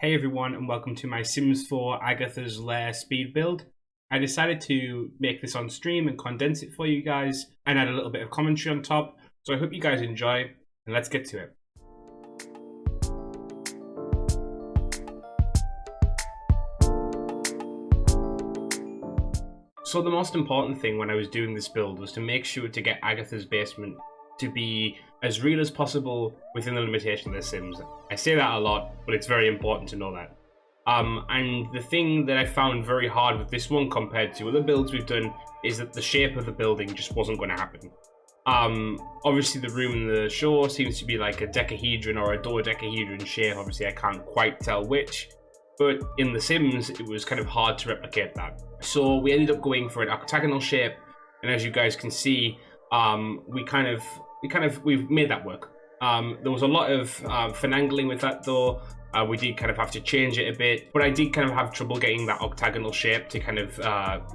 Hey everyone, and welcome to my Sims 4 Agatha's Lair speed build. I decided to make this on stream and condense it for you guys and add a little bit of commentary on top, so I hope you guys enjoy, and let's get to it. So the most important thing when I was doing this build was to make sure to get Agatha's basement to be as real as possible within the limitation of The Sims. I say that a lot, but it's very important to know that. And the thing that I found very hard with this one compared to other builds we've done is that the shape of the building just wasn't going to happen. Obviously the room in the show seems to be like a decahedron or a dodecahedron shape. Obviously I can't quite tell which, but in The Sims it was kind of hard to replicate that. So we ended up going for an octagonal shape, and as you guys can see, we've made that work. There was a lot of finagling with that though. We did kind of have to change it a bit, but I did kind of have trouble getting that octagonal shape to kind of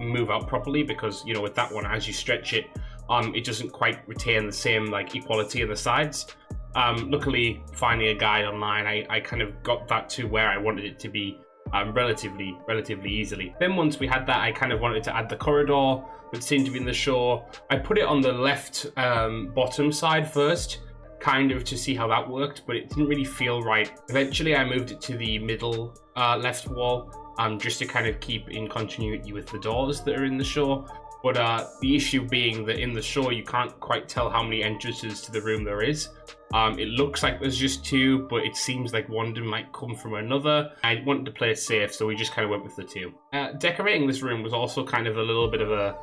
move out properly, because, you know, with that one, as you stretch it, it doesn't quite retain the same like equality in the sides. Luckily, finding a guide online, I kind of got that to where I wanted it to be relatively easily. Then once we had that, I kind of wanted to add the corridor that seemed to be in the show. I put it on the left bottom side first, kind of to see how that worked, but it didn't really feel right. Eventually I moved it to the middle left wall, just to kind of keep in continuity with the doors that are in the show. But the issue being that in the show you can't quite tell how many entrances to the room there is. It looks like there's just two, but it seems like one might come from another. I wanted to play it safe, so we just kind of went with the two. Decorating this room was also kind of a little bit of a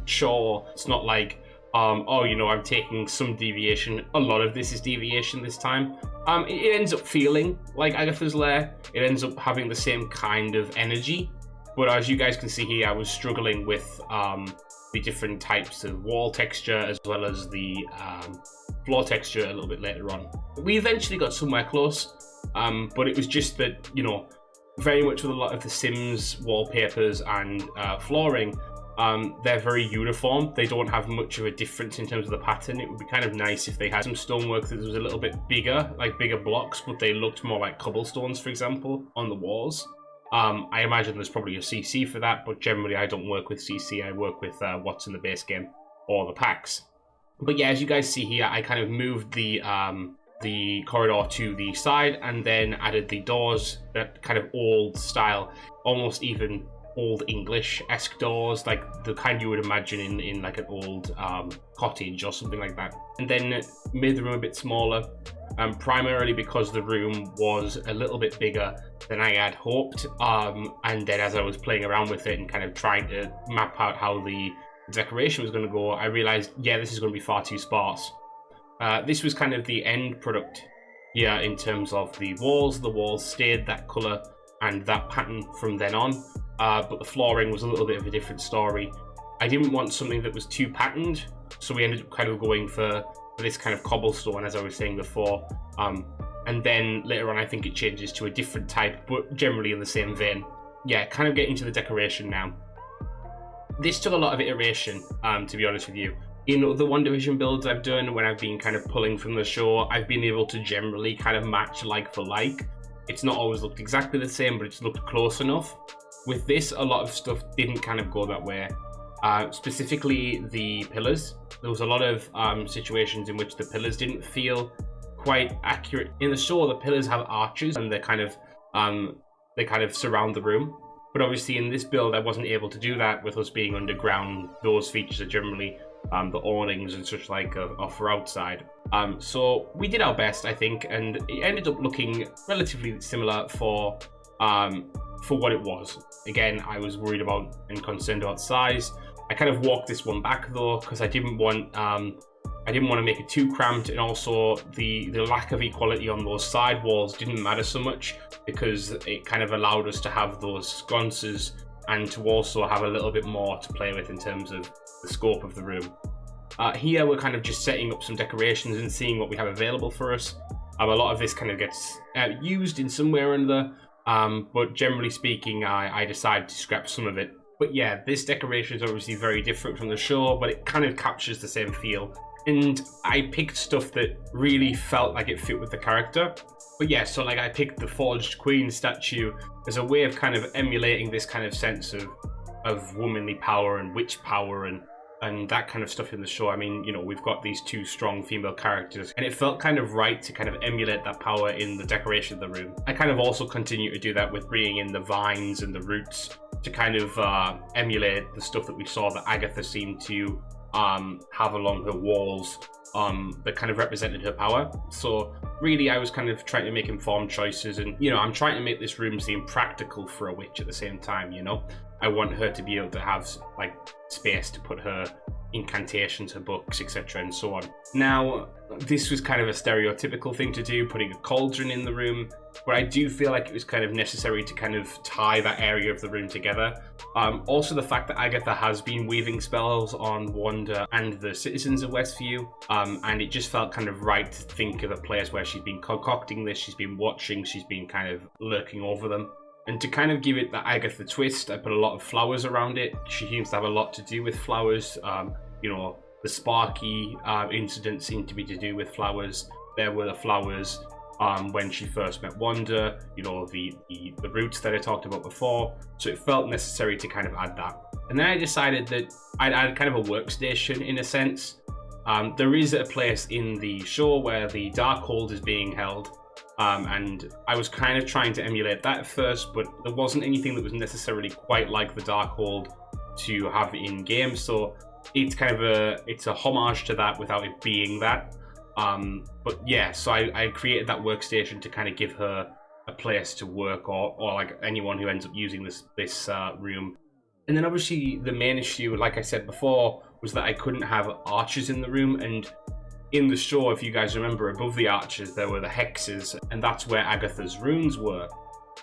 chore. It's not like, oh, you know, I'm taking some deviation. A lot of this is deviation this time. It ends up feeling like Agatha's Lair. It ends up having the same kind of energy. But as you guys can see here, I was struggling with the different types of wall texture as well as the floor texture a little bit later on. We eventually got somewhere close, but it was just that, you know, very much with a lot of the Sims wallpapers and flooring, they're very uniform. They don't have much of a difference in terms of the pattern. It would be kind of nice if they had some stonework that was a little bit bigger, like bigger blocks, but they looked more like cobblestones, for example, on the walls. I imagine there's probably a CC for that, but generally I don't work with CC. I work with what's in the base game or the packs. But yeah, as you guys see here, I kind of moved the corridor to the side and then added the doors, that kind of old style, almost even old English-esque doors, like the kind you would imagine in like an old cottage or something like that. And then made the room a bit smaller, primarily because the room was a little bit bigger than I had hoped. And then as I was playing around with it and kind of trying to map out how the decoration was going to go, I realized, yeah, this is going to be far too sparse. This was kind of the end product here in terms of the walls. The walls stayed that color and that pattern from then on. But the flooring was a little bit of a different story. I didn't want something that was too patterned, so we ended up kind of going for this kind of cobblestone, as I was saying before. And then later on, I think it changes to a different type, but generally in the same vein. Yeah, kind of getting to the decoration now. This took a lot of iteration, to be honest with you. In the Wandavision builds I've done, when I've been kind of pulling from the show, I've been able to generally kind of match like for like. It's not always looked exactly the same, but it's looked close enough. With this, a lot of stuff didn't kind of go that way. Specifically the pillars. There was a lot of situations in which the pillars didn't feel quite accurate. In the show, the pillars have arches and they kind of surround the room. But obviously in this build, I wasn't able to do that with us being underground. Those features are generally the awnings and such like are for outside. So we did our best, I think, and it ended up looking relatively similar for what it was. Again, I was worried about and concerned about size. I kind of walked this one back though, because I didn't want to make it too cramped, and also the lack of equality on those side walls didn't matter so much, because it kind of allowed us to have those sconces and to also have a little bit more to play with in terms of the scope of the room. Here we're kind of just setting up some decorations and seeing what we have available for us. A lot of this kind of gets used in some way or another, but generally speaking, I decided to scrap some of it. But yeah, this decoration is obviously very different from the show, but it kind of captures the same feel And I picked stuff that really felt like it fit with the character. But yeah, so like I picked the Forged Queen statue as a way of kind of emulating this kind of sense of womanly power and witch power and that kind of stuff in the show. I mean, you know, we've got these two strong female characters, and it felt kind of right to kind of emulate that power in the decoration of the room. I kind of also continue to do that with bringing in the vines and the roots to kind of emulate the stuff that we saw that Agatha seemed to have along her walls that kind of represented her power. So really I was kind of trying to make informed choices, and you know, I'm trying to make this room seem practical for a witch at the same time. You know, I want her to be able to have like space to put her incantations, her books, etc., and so on. Now, this was kind of a stereotypical thing to do, putting a cauldron in the room, but I do feel like it was kind of necessary to kind of tie that area of the room together. Also, the fact that Agatha has been weaving spells on Wanda and the citizens of Westview, and it just felt kind of right to think of a place where she's been concocting this, she's been watching, she's been kind of lurking over them. And to kind of give it the Agatha twist, I put a lot of flowers around it. She seems to have a lot to do with flowers. You know, the Sparky incident seemed to be to do with flowers. There were the flowers when she first met Wanda, you know, the roots that I talked about before. So it felt necessary to kind of add that. And then I decided that I'd add kind of a workstation in a sense. There is a place in the show where the Darkhold is being held. And I was kind of trying to emulate that at first, but there wasn't anything that was necessarily quite like the Darkhold to have in game. So it's kind of it's a homage to that without it being that. But yeah, so I created that workstation to kind of give her a place to work, or like anyone who ends up using this room. And then obviously the main issue, like I said before, was that I couldn't have archers in the room. And in the show, if you guys remember, above the arches there were the hexes, and that's where Agatha's runes were.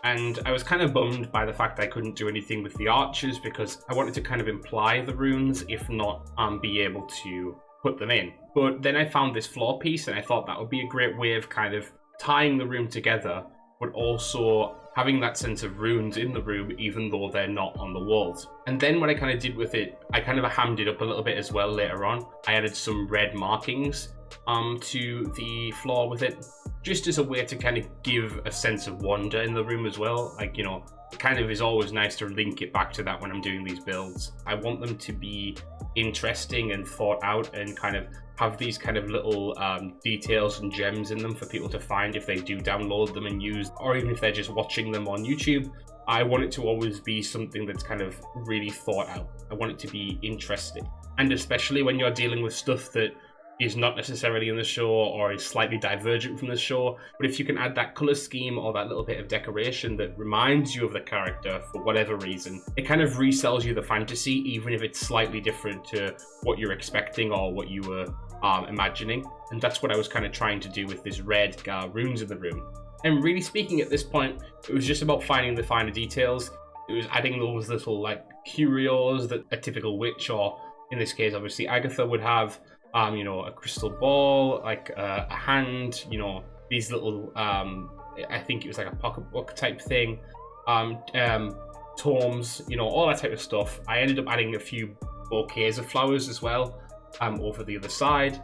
And I was kind of bummed by the fact I couldn't do anything with the arches, because I wanted to kind of imply the runes, if not be able to put them in. But then I found this floor piece, and I thought that would be a great way of kind of tying the room together, but also having that sense of runes in the room, even though they're not on the walls. And then what I kind of did with it, I kind of hammed it up a little bit as well later on. I added some red markings to the floor with it, just as a way to kind of give a sense of wonder in the room as well. Like, you know, it kind of is always nice to link it back to that when I'm doing these builds. I want them to be interesting and thought out, and kind of have these kind of little details and gems in them for people to find if they do download them and use, or even if they're just watching them on YouTube. I want it to always be something that's kind of really thought out. I want it to be interesting. And especially when you're dealing with stuff that is not necessarily in the show or is slightly divergent from the show, but if you can add that color scheme or that little bit of decoration that reminds you of the character for whatever reason, it kind of resells you the fantasy, even if it's slightly different to what you're expecting or what you were imagining. And that's what I was kind of trying to do with this red runes in the room. And really speaking, at this point, it was just about finding the finer details. It was adding those little like curios that a typical witch, or in this case obviously Agatha, would have. You know, a crystal ball, like a hand, you know, these little, I think it was like a pocketbook type thing, tomes, you know, all that type of stuff. I ended up adding a few bouquets of flowers as well, over the other side,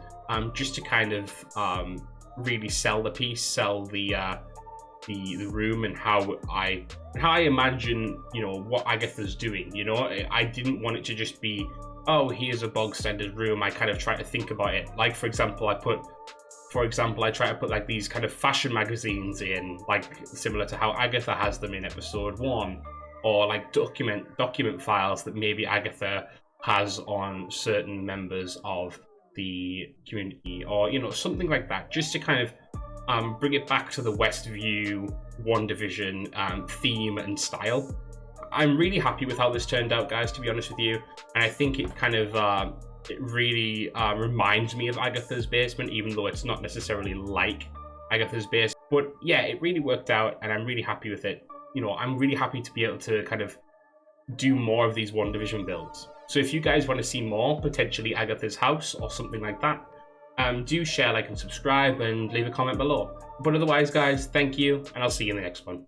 just to kind of really sell the piece, sell the room, and how I imagine, you know, what Agatha's doing. You know, I didn't want it to just be, oh, here's a bog standard room. I kind of try to think about it. Like, for example, I try to put like these kind of fashion magazines in, like similar to how Agatha has them in episode 1, or like document files that maybe Agatha has on certain members of the community, or, you know, something like that, just to kind of bring it back to the Westview WandaVision theme and style. I'm really happy with how this turned out, guys, to be honest with you. And I think it kind of, it really reminds me of Agatha's basement, even though it's not necessarily like Agatha's base. But yeah, it really worked out, and I'm really happy with it. You know, I'm really happy to be able to kind of do more of these WandaVision builds. So if you guys want to see more, potentially Agatha's house or something like that, do share, like, and subscribe, and leave a comment below. But otherwise, guys, thank you, and I'll see you in the next one.